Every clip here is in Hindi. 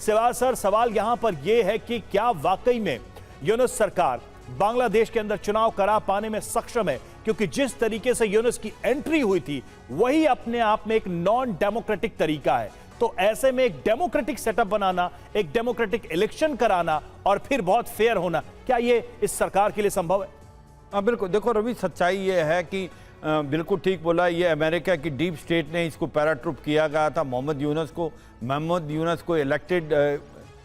सिवाज सर, सवाल यहां पर यह है कि क्या वाकई में यूनुस सरकार बांग्लादेश के अंदर चुनाव करा पाने में सक्षम है? क्योंकि जिस तरीके से यूनुस की एंट्री हुई थी वही अपने आप में एक नॉन डेमोक्रेटिक तरीका है। तो ऐसे में एक डेमोक्रेटिक सेटअप बनाना, एक डेमोक्रेटिक इलेक्शन कराना और फिर बहुत फेयर होना, क्या ये इस सरकार के लिए संभव है? बिल्कुल। देखो रवि, सच्चाई ये है कि बिल्कुल ठीक बोला, ये अमेरिका की डीप स्टेट ने इसको पैराट्रूप किया गया था। मोहम्मद यूनुस को इलेक्टेड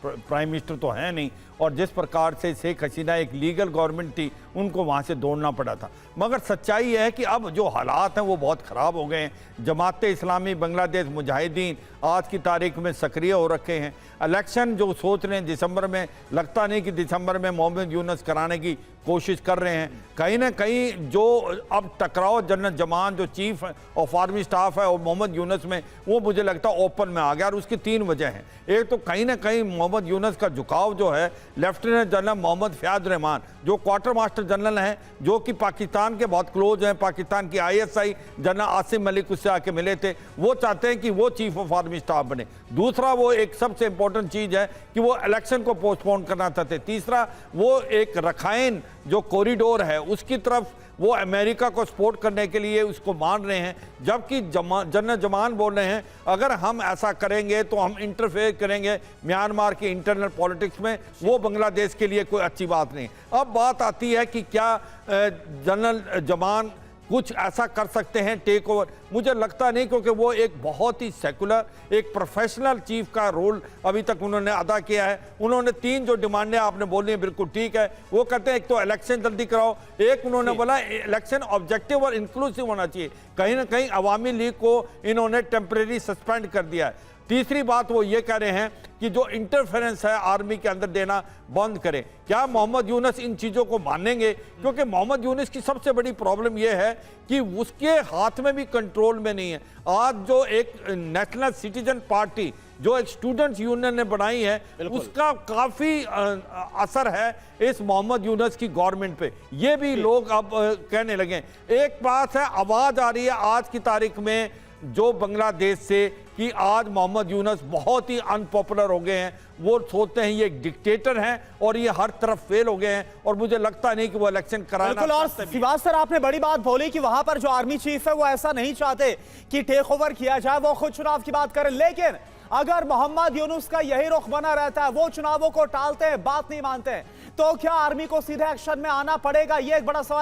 प्राइम मिनिस्टर तो है नहीं, और जिस प्रकार से शेख हसीना एक लीगल गवर्नमेंट थी, उनको वहाँ से दौड़ना पड़ा था। मगर सच्चाई यह है कि अब जो हालात हैं वो बहुत ख़राब हो गए हैं। जमात इस्लामी बांग्लादेश मुजाहिदीन आज की तारीख में सक्रिय हो रखे हैं। इलेक्शन जो सोच रहे हैं दिसंबर में, लगता नहीं कि दिसंबर में मोहम्मद यूनुस कराने की कोशिश कर रहे हैं। कहीं ना कहीं जो अब टकराव जनरल जमान जो चीफ ऑफ आर्मी स्टाफ है और मोहम्मद यूनुस में, वो मुझे लगता है ओपन में आ गया, और उसकी 3 वजह हैं। एक तो कहीं ना कहीं मोहम्मद यूनुस का झुकाव जो है लेफ्टिनेंट जनरल मोहम्मद फयाज रहमान, जो क्वार्टर मास्टर जनरल हैं, जो कि पाकिस्तान के बहुत क्लोज हैं, पाकिस्तान की ISI जनरल आसिम मलिक उससे आके मिले थे, वो चाहते हैं कि वो चीफ ऑफ आर्मी स्टाफ बने। दूसरा, वो एक सबसे इंपॉर्टेंट चीज़ है कि वो इलेक्शन को पोस्टपोन करना चाहते। तीसरा, वो एक रखाइन जो कॉरिडोर है उसकी तरफ वो अमेरिका को सपोर्ट करने के लिए उसको मान रहे हैं, जबकि जनरल जमान बोल रहे हैं अगर हम ऐसा करेंगे तो हम इंटरफेयर करेंगे म्यांमार की इंटरनल पॉलिटिक्स में, वो बांग्लादेश के लिए कोई अच्छी बात नहीं। अब बात आती है कि क्या जनरल जमान कुछ ऐसा कर सकते हैं टेक ओवर? मुझे लगता नहीं, क्योंकि वो एक बहुत ही सेकुलर, एक प्रोफेशनल चीफ का रोल अभी तक उन्होंने अदा किया है। उन्होंने 3 जो डिमांडें आपने बोली हैं बिल्कुल ठीक है। वो कहते हैं एक तो इलेक्शन जल्दी कराओ, एक उन्होंने बोला इलेक्शन ऑब्जेक्टिव और इंक्लूसिव होना चाहिए। कहीं ना कहीं अवामी लीग को इन्होंने टेम्परेरी सस्पेंड कर दिया है। तीसरी बात वो ये कह रहे हैं कि जो इंटरफेरेंस है आर्मी के अंदर देना बंद करें। क्या मोहम्मद यूनुस इन चीज़ों को मानेंगे? क्योंकि मोहम्मद यूनुस की सबसे बड़ी प्रॉब्लम ये है कि उसके हाथ में भी कंट्रोल में नहीं है। आज जो एक नेशनल सिटीजन पार्टी जो एक स्टूडेंट्स यूनियन ने बनाई है, उसका काफ़ी असर है इस मोहम्मद यूनुस की गवर्नमेंट पे। ये भी लोग अब कहने लगे। एक बात है, आवाज़ आ रही है आज की तारीख में जो बांग्लादेश से कि आज मोहम्मद यूनुस बहुत ही अनपॉपुलर हो गए हैं। वो सोचते हैं ये डिक्टेटर हैं और ये हर तरफ फेल हो गए हैं, और मुझे लगता नहीं कि वो इलेक्शन कराना। बिल्कुल। और सिवाज सर, आपने बड़ी बात बोली कि वहां पर जो आर्मी चीफ है वो ऐसा नहीं चाहते कि टेक ओवर किया जाए, वो खुद चुनाव की बात करें। लेकिन अगर मोहम्मद यूनुस का यही रुख बना रहता है, वो चुनावों को टालते हैं, बात नहीं मानते हैं, तो क्या आर्मी को सीधे एक्शन में आना पड़ेगा? ये एक बड़ा सवाल।